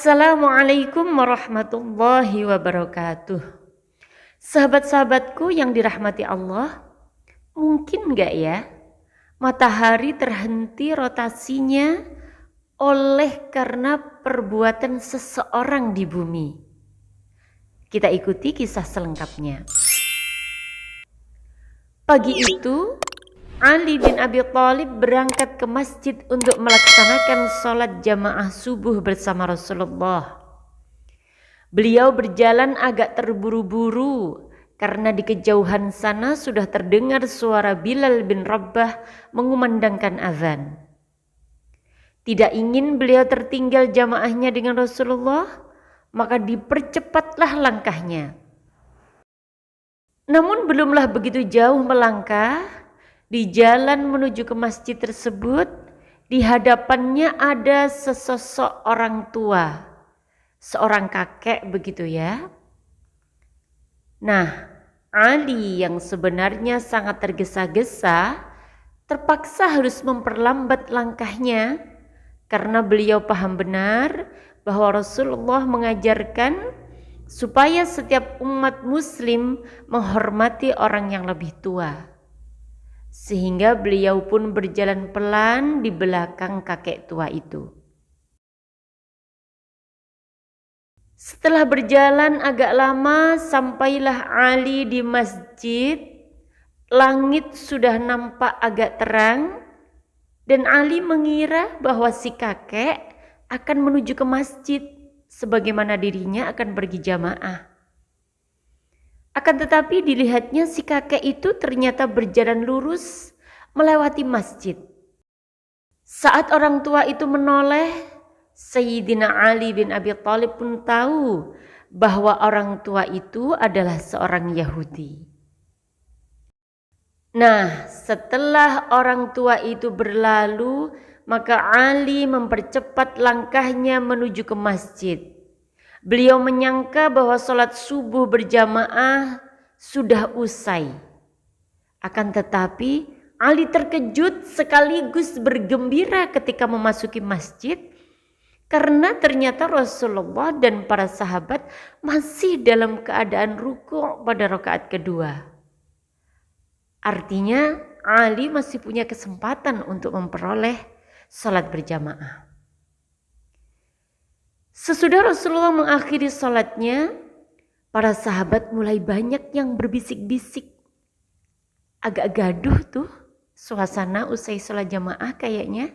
Assalamualaikum warahmatullahi wabarakatuh. Sahabat-sahabatku yang dirahmati Allah, mungkin gak ya matahari terhenti rotasinya oleh karena perbuatan seseorang di bumi? Kita ikuti kisah selengkapnya. Pagi itu Ali bin Abi Thalib berangkat ke masjid untuk melaksanakan sholat jamaah subuh bersama Rasulullah. Beliau berjalan agak terburu-buru karena di kejauhan sana sudah terdengar suara Bilal bin Rabah mengumandangkan azan. Tidak ingin beliau tertinggal jamaahnya dengan Rasulullah, maka dipercepatlah langkahnya. Namun belumlah begitu jauh melangkah, di jalan menuju ke masjid tersebut, di hadapannya ada sesosok orang tua, seorang kakek begitu ya. Nah, Ali yang sebenarnya sangat tergesa-gesa, terpaksa harus memperlambat langkahnya karena beliau paham benar bahwa Rasulullah mengajarkan supaya setiap umat muslim menghormati orang yang lebih tua. Sehingga beliau pun berjalan pelan di belakang kakek tua itu. Setelah berjalan agak lama, sampailah Ali di masjid. Langit sudah nampak agak terang, dan Ali mengira bahwa si kakek akan menuju ke masjid, sebagaimana dirinya akan pergi jamaah. Akan tetapi dilihatnya si kakek itu ternyata berjalan lurus melewati masjid. Saat orang tua itu menoleh, Sayyidina Ali bin Abi Thalib pun tahu bahwa orang tua itu adalah seorang Yahudi. Nah, setelah orang tua itu berlalu, maka Ali mempercepat langkahnya menuju ke masjid. Beliau menyangka bahwa sholat subuh berjamaah sudah usai. Akan tetapi Ali terkejut sekaligus bergembira ketika memasuki masjid karena ternyata Rasulullah dan para sahabat masih dalam keadaan ruku' pada rakaat kedua. Artinya Ali masih punya kesempatan untuk memperoleh sholat berjamaah. Sesudah Rasulullah mengakhiri sholatnya, para sahabat mulai banyak yang berbisik-bisik. Agak gaduh tuh suasana usai sholat jamaah kayaknya.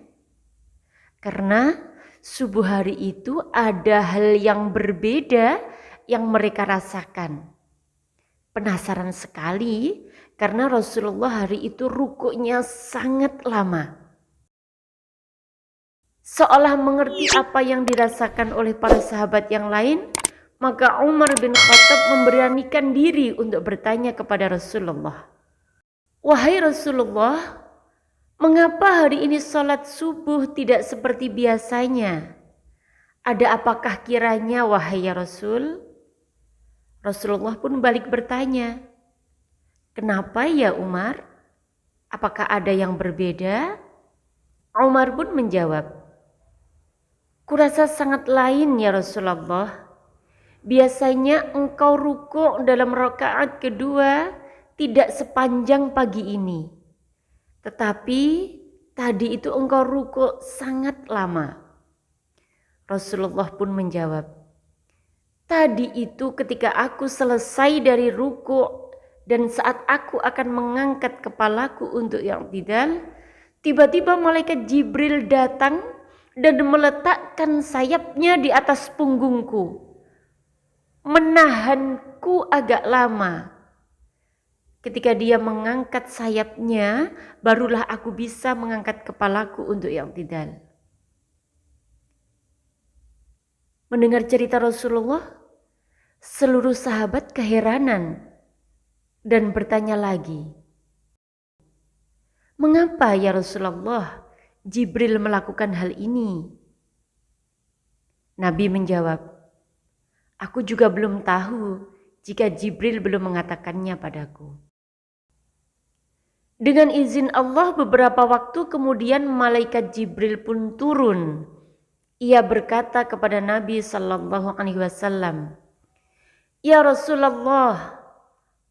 Karena subuh hari itu ada hal yang berbeda yang mereka rasakan. Penasaran sekali karena Rasulullah hari itu rukuknya sangat lama. Seolah mengerti apa yang dirasakan oleh para sahabat yang lain, maka Umar bin Khattab memberanikan diri untuk bertanya kepada Rasulullah. Wahai Rasulullah, mengapa hari ini sholat subuh tidak seperti biasanya? Ada apakah kiranya wahai ya Rasul? Rasulullah pun balik bertanya, kenapa ya Umar? Apakah ada yang berbeda? Umar pun menjawab, kurasa sangat lain ya Rasulullah. Biasanya engkau rukuk dalam rakaat kedua tidak sepanjang pagi ini. Tetapi tadi itu engkau rukuk sangat lama. Rasulullah pun menjawab, tadi itu ketika aku selesai dari rukuk dan saat aku akan mengangkat kepalaku untuk i'tidal, tiba-tiba malaikat Jibril datang dan meletakkan sayapnya di atas punggungku, menahanku agak lama. Ketika dia mengangkat sayapnya, barulah aku bisa mengangkat kepalaku untuk i'tidal. Mendengar cerita Rasulullah, seluruh sahabat keheranan dan bertanya lagi, mengapa ya Rasulullah Jibril melakukan hal ini? Nabi menjawab, aku juga belum tahu jika Jibril belum mengatakannya padaku. Dengan izin Allah beberapa waktu kemudian malaikat Jibril pun turun Ia berkata kepada Nabi sallallahu alaihi wasallam, "Ya Rasulullah,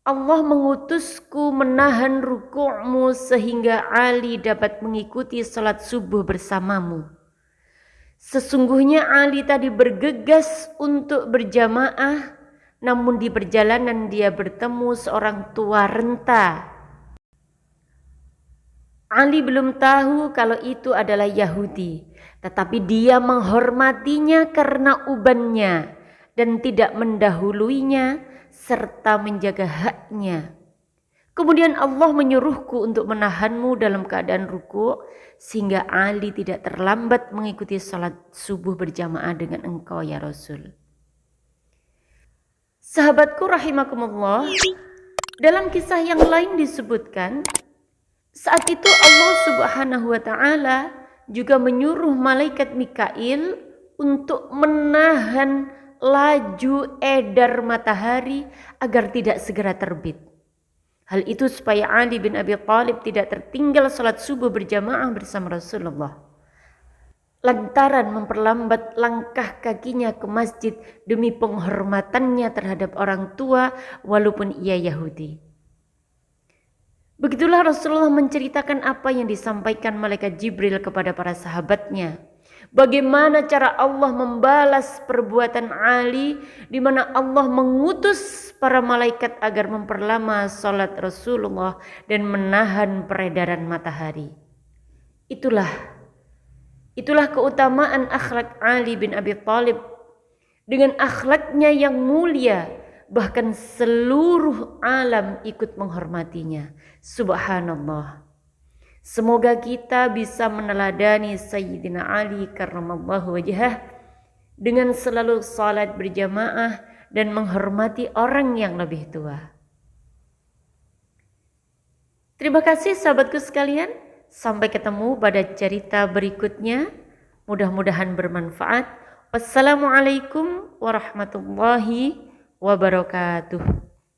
Allah mengutusku menahan rukukmu sehingga Ali dapat mengikuti salat subuh bersamamu. Sesungguhnya Ali tadi bergegas untuk berjamaah, namun di perjalanan dia bertemu seorang tua renta. Ali belum tahu kalau itu adalah Yahudi, tetapi dia menghormatinya karena ubannya dan tidak mendahuluinya serta menjaga haknya. Kemudian Allah menyuruhku untuk menahanmu dalam keadaan ruku' sehingga Ali tidak terlambat mengikuti salat subuh berjamaah dengan engkau ya Rasul." Sahabatku rahimakumullah, dalam kisah yang lain disebutkan, saat itu Allah Subhanahu wa taala juga menyuruh malaikat Mikail untuk menahan laju edar matahari agar tidak segera terbit. Hal itu supaya Ali bin Abi Thalib tidak tertinggal salat subuh berjamaah bersama Rasulullah, lantaran memperlambat langkah kakinya ke masjid demi penghormatannya terhadap orang tua walaupun ia Yahudi. Begitulah Rasulullah menceritakan apa yang disampaikan malaikat Jibril kepada para sahabatnya. Bagaimana cara Allah membalas perbuatan Ali, di mana Allah mengutus para malaikat agar memperlama salat Rasulullah dan menahan peredaran matahari. Itulah keutamaan akhlak Ali bin Abi Thalib. Dengan akhlaknya yang mulia, bahkan seluruh alam ikut menghormatinya. Subhanallah. Semoga kita bisa meneladani Sayyidina Ali karramallahu wajhah dengan selalu salat berjamaah dan menghormati orang yang lebih tua. Terima kasih sahabatku sekalian. Sampai ketemu pada cerita berikutnya. Mudah-mudahan bermanfaat. Wassalamualaikum warahmatullahi wabarakatuh.